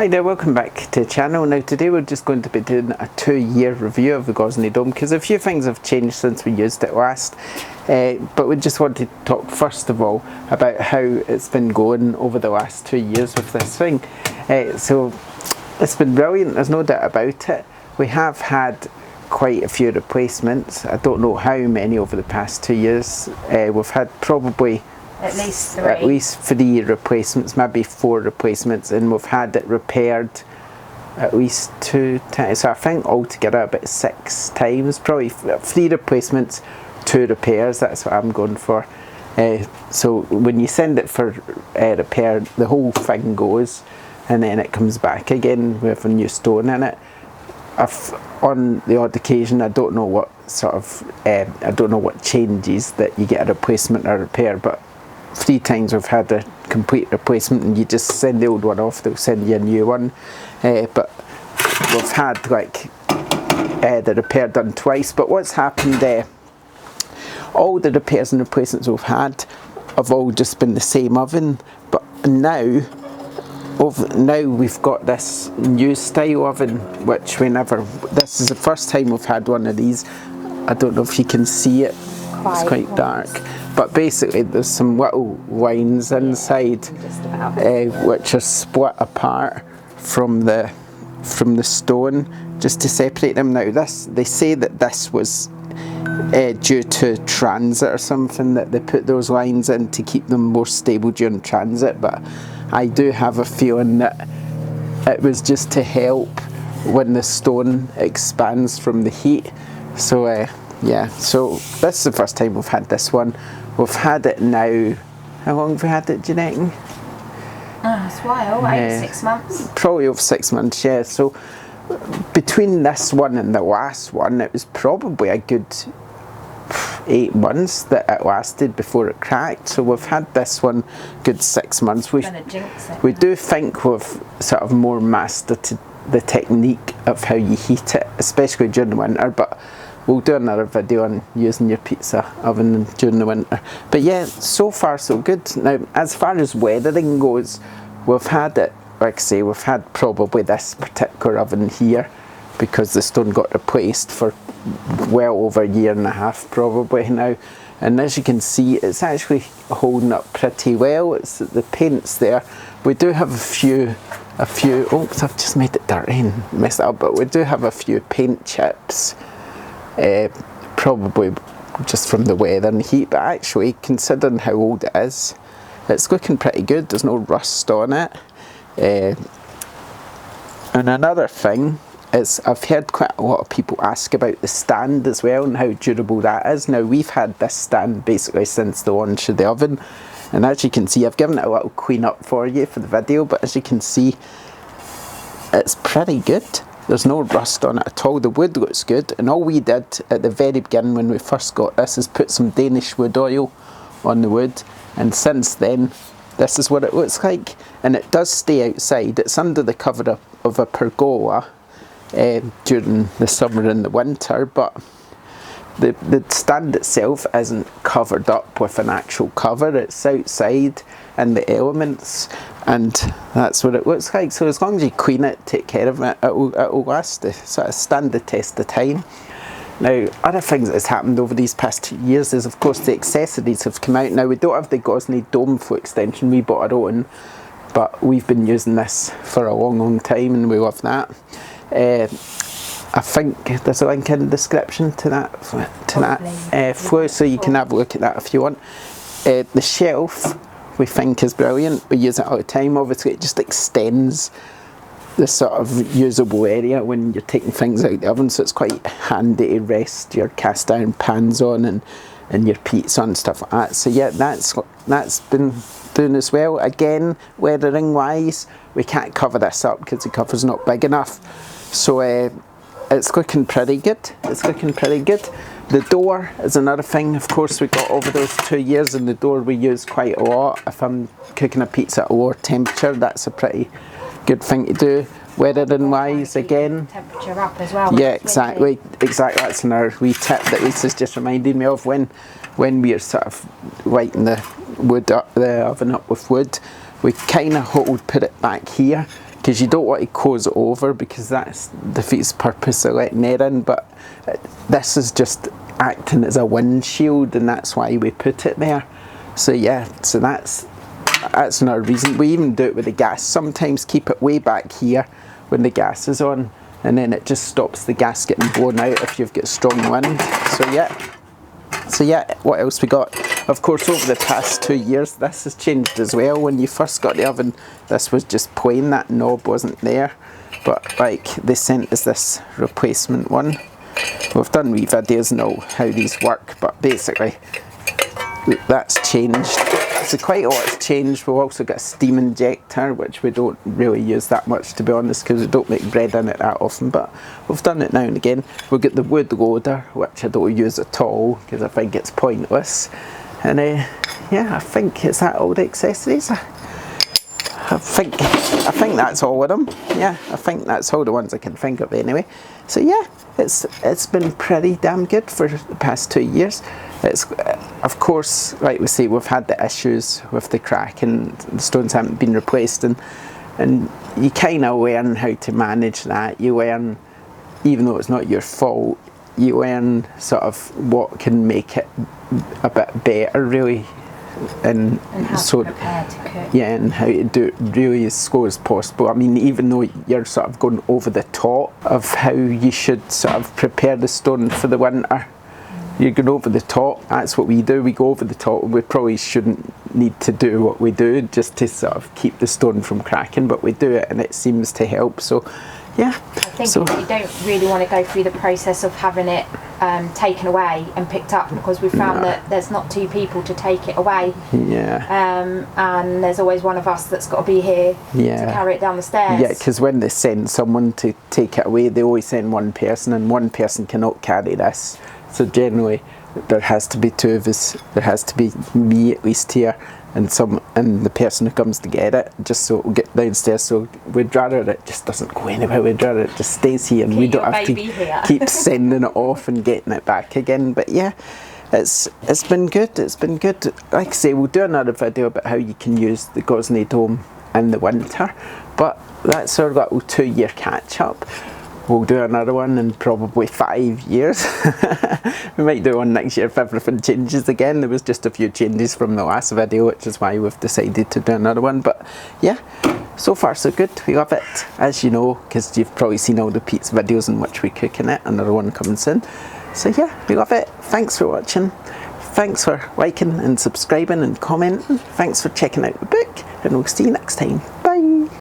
Hi there, welcome back to the channel. Now today we're just going to be doing a 2-year review of the Gozney Dome because a few things have changed since we used it last, but we just want to talk first of all about how it's been going over the last 2 years with this thing. So it's been brilliant, there's no doubt about it. We have had quite a few replacements. I don't know how many over the past 2 years. We've had probably at least 3 replacements, maybe 4 replacements, and we've had it repaired at least 2 times. So I think altogether about 6 times, probably 3 replacements, 2 repairs. That's what I'm going for. So when you send it for repair, the whole thing goes, and then it comes back again with a new stone in it. On the odd occasion, I don't know what sort of, I don't know what changes that you get a replacement or repair, but 3 times we've had a complete replacement and you just send the old one off, they'll send you a new one. But we've had like the repair done twice. But what's happened, all the repairs and replacements we've had have all just been the same oven, but now we've got this new style oven, which this is the first time we've had one of these. I don't know if you can see it, it's quite dark. But basically there's some little lines inside which are split apart from the stone just to separate them. Now they say that this was due to transit or something, that they put those lines in to keep them more stable during transit, but I do have a feeling that it was just to help when the stone expands from the heat. So yeah, so this is the first time we've had this one. We've had it now, how long have we had it, do you reckon? It's a while, 6 months. Probably over 6 months, yeah. So between this one and the last one, it was probably a good 8 months that it lasted before it cracked. So we've had this one good 6 months. We do think we've sort of more mastered the technique of how you heat it, especially during the winter, but we'll do another video on using your pizza oven during the winter. But yeah, so far so good. Now, as far as weathering goes, we've had it, like I say, we've had probably this particular oven here because the stone got replaced for well over a year and a half probably now. And as you can see, it's actually holding up pretty well. It's the paint's there. We do have a few, oh, I've just made it dirty and messed it up, but we do have a few paint chips. Probably just from the weather and heat, but actually considering how old it is, it's looking pretty good. There's no rust on it. And another thing is, I've heard quite a lot of people ask about the stand as well and how durable that is. Now, we've had this stand basically since the launch of the oven, and as you can see, I've given it a little clean up for you for the video, but as you can see, it's pretty good. There's no rust on it at all. The wood looks good, and all we did at the very beginning when we first got this is put some Danish wood oil on the wood, and since then this is what it looks like. And it does stay outside. It's under the cover of a pergola during the summer and the winter, but the stand itself isn't covered up with an actual cover. It's outside in the elements, and that's what it looks like. So as long as you clean it, take care of it, it'll last the sort of stand the test of time. Now, other things that has happened over these past 2 years is, of course, the accessories have come out. Now, we don't have the Gozney Dome flue extension, we bought our own, but we've been using this for a long time and we love that. I think there's a link in the description to that flue, so you can have a look at that if you want. The shelf we think is brilliant. We use it all the time. Obviously, it just extends the sort of usable area when you're taking things out of the oven, so it's quite handy to rest your cast iron pans on and your pizza and stuff like that. So yeah, that's been doing as well. Again, weathering wise, we can't cover this up because the cover's not big enough. So it's looking pretty good. It's looking pretty good. The door is another thing, of course, we got over those 2 years, and the door we use quite a lot. If I'm cooking a pizza at a lower temperature, that's a pretty good thing to do. Weathering wise, again. Temperature up as well. Yeah, exactly. That's another wee tip that Lisa's just reminded me of when we're sort of lighting the oven up with wood. We kind of put it back here because you don't want to close it over, because that defeats the purpose of letting air in. But this is just acting as a windshield, and that's why we put it there. So yeah, so that's another reason. We even do it with the gas. Sometimes keep it way back here when the gas is on, and then it just stops the gas getting blown out if you've got strong wind. So yeah, what else we got? Of course, over the past 2 years, this has changed as well. When you first got the oven, this was just plain, that knob wasn't there. But like, they sent us this replacement one. We've done wee videos now how these work, but basically, that's changed. So quite a lot's changed. We've also got a steam injector, which we don't really use that much, to be honest, because we don't make bread in it that often, but we've done it now and again. We've got the wood loader, which I don't use at all, because I think it's pointless. And yeah, I think, is that all the accessories? I think that's all of them. Yeah, I think that's all the ones I can think of anyway. So yeah, it's been pretty damn good for the past 2 years. It's, of course, like we say, we've had the issues with the crack and the stones haven't been replaced, and you kind of learn how to manage that. You learn, even though it's not your fault, you learn sort of what can make it a bit better, really. And how so, to prepare to cook. yeah, and how to do it really as slow as possible. I mean, even though you're sort of going over the top of how you should sort of prepare the stone for the winter, you're going over the top. That's what we do. We go over the top. We probably shouldn't need to do what we do just to sort of keep the stone from cracking, but we do it and it seems to help. So yeah. I think you don't really want to go through the process of having it taken away and picked up, because we found that there's not 2 people to take it away. Yeah. And there's always one of us that's got to be here to carry it down the stairs. Yeah, because when they send someone to take it away, they always send one person, and one person cannot carry this. So generally, there has to be 2 of us. There has to be me at least here, and the person who comes to get it, just so it'll get downstairs. So we'd rather it just doesn't go anywhere. We'd rather it just stays here, and we don't have to keep sending it off and getting it back again. But yeah, it's been good. It's been good. Like I say, we'll do another video about how you can use the Gozney Dome in the winter. But that's our little 2-year catch up. We'll do another one in probably 5 years. We might do one next year if everything changes again. There was just a few changes from the last video, which is why we've decided to do another one. But yeah, so far so good. We love it, as you know, because you've probably seen all the pizza videos in which we cook in it. Another one coming soon. So yeah, we love it. Thanks for watching. Thanks for liking and subscribing and commenting. Thanks for checking out the book, and we'll see you next time.